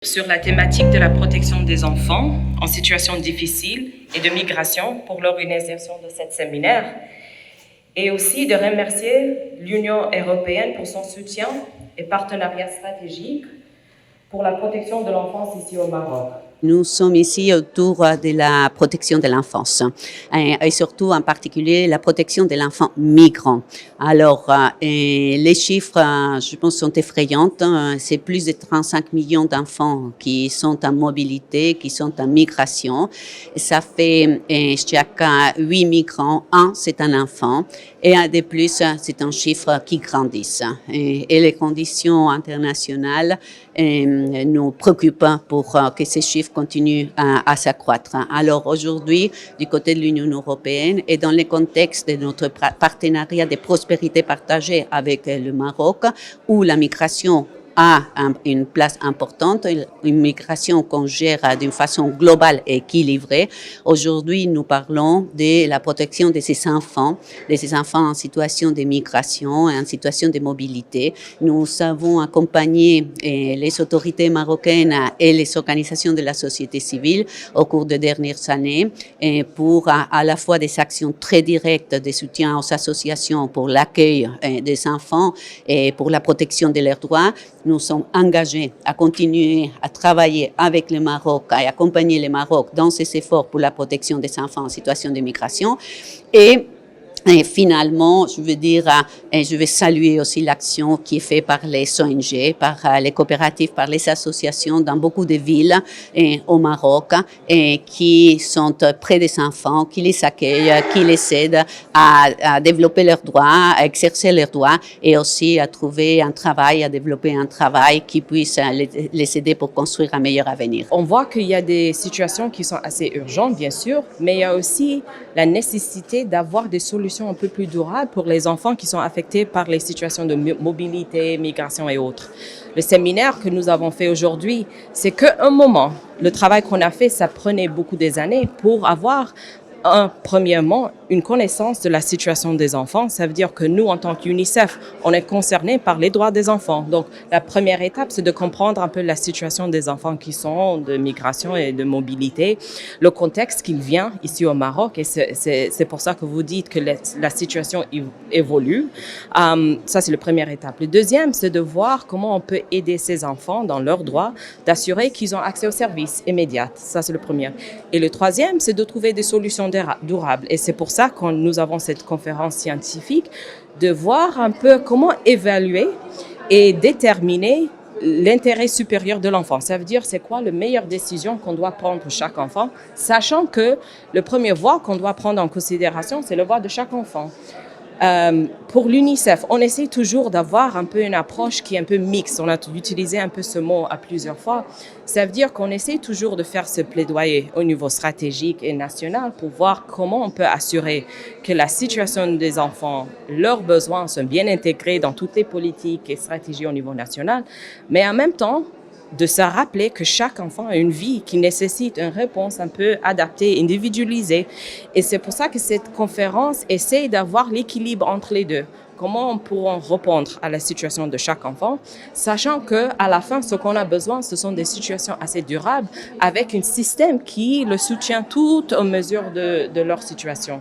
Sur la thématique de la protection des enfants en situation difficile et de migration pour l'organisation de ce séminaire et aussi de remercier l'Union européenne pour son soutien et partenariat stratégique pour la protection de l'enfance ici au Maroc. Nous sommes ici autour de la protection de l'enfance et surtout en particulier la protection de l'enfant migrant. Alors, les chiffres, je pense, sont effrayants. C'est plus de 35 millions d'enfants qui sont en mobilité, qui sont en migration. Ça fait chaque 8 migrants, c'est un enfant. Et de plus, c'est un chiffre qui grandit. Et les conditions internationales nous préoccupent pour que ces chiffres continuent à s'accroître. Alors aujourd'hui, du côté de l'Union européenne et dans le contexte de notre partenariat de prospérité partagée avec le Maroc, où la migration a une place importante, une migration qu'on gère d'une façon globale et équilibrée. Aujourd'hui, nous parlons de la protection de ces enfants en situation de migration et en situation de mobilité. Nous avons accompagné les autorités marocaines et les organisations de la société civile au cours des dernières années pour à la fois des actions très directes de soutien aux associations pour l'accueil des enfants et pour la protection de leurs droits. Nous sommes engagés à continuer à travailler avec le Maroc et accompagner le Maroc dans ses efforts pour la protection des enfants en situation de migration. Et finalement, je veux saluer aussi l'action qui est faite par les ONG, par les coopératives, par les associations dans beaucoup de villes au Maroc qui sont près des enfants, qui les accueillent, qui les aident à développer leurs droits, à exercer leurs droits et aussi à trouver un travail, à développer un travail qui puisse les aider pour construire un meilleur avenir. On voit qu'il y a des situations qui sont assez urgentes, bien sûr, mais il y a aussi la nécessité d'avoir des solutions un peu plus durables pour les enfants qui sont affectés par les situations de mobilité, migration et autres. Le séminaire que nous avons fait aujourd'hui, c'est qu'un moment. Le travail qu'on a fait, ça prenait beaucoup des années pour avoir premièrement, une connaissance de la situation des enfants. Ça veut dire que nous, en tant qu'UNICEF, on est concernés par les droits des enfants. Donc, la première étape, c'est de comprendre un peu la situation des enfants qui sont de migration et de mobilité, le contexte qu'il vient ici au Maroc. Et c'est pour ça que vous dites que la situation évolue. Ça, c'est la première étape. Le deuxième, c'est de voir comment on peut aider ces enfants dans leurs droits, d'assurer qu'ils ont accès aux services immédiats. Ça, c'est le premier. Et le troisième, c'est de trouver des solutions durables. Et c'est pour ça que nous avons cette conférence scientifique, de voir un peu comment évaluer et déterminer l'intérêt supérieur de l'enfant. Ça veut dire c'est quoi la meilleure décision qu'on doit prendre pour chaque enfant, sachant que le premier voie qu'on doit prendre en considération, c'est le voie de chaque enfant. Pour l'UNICEF, on essaie toujours d'avoir un peu une approche qui est un peu mixte. On a utilisé un peu ce mot à plusieurs fois. Ça veut dire qu'on essaie toujours de faire ce plaidoyer au niveau stratégique et national pour voir comment on peut assurer que la situation des enfants, leurs besoins sont bien intégrés dans toutes les politiques et stratégies au niveau national, mais en même temps, de se rappeler que chaque enfant a une vie qui nécessite une réponse un peu adaptée, individualisée. Et c'est pour ça que cette conférence essaie d'avoir l'équilibre entre les deux. Comment on pourra répondre à la situation de chaque enfant, sachant qu'à la fin, ce qu'on a besoin, ce sont des situations assez durables avec un système qui le soutient tout en mesure de leur situation.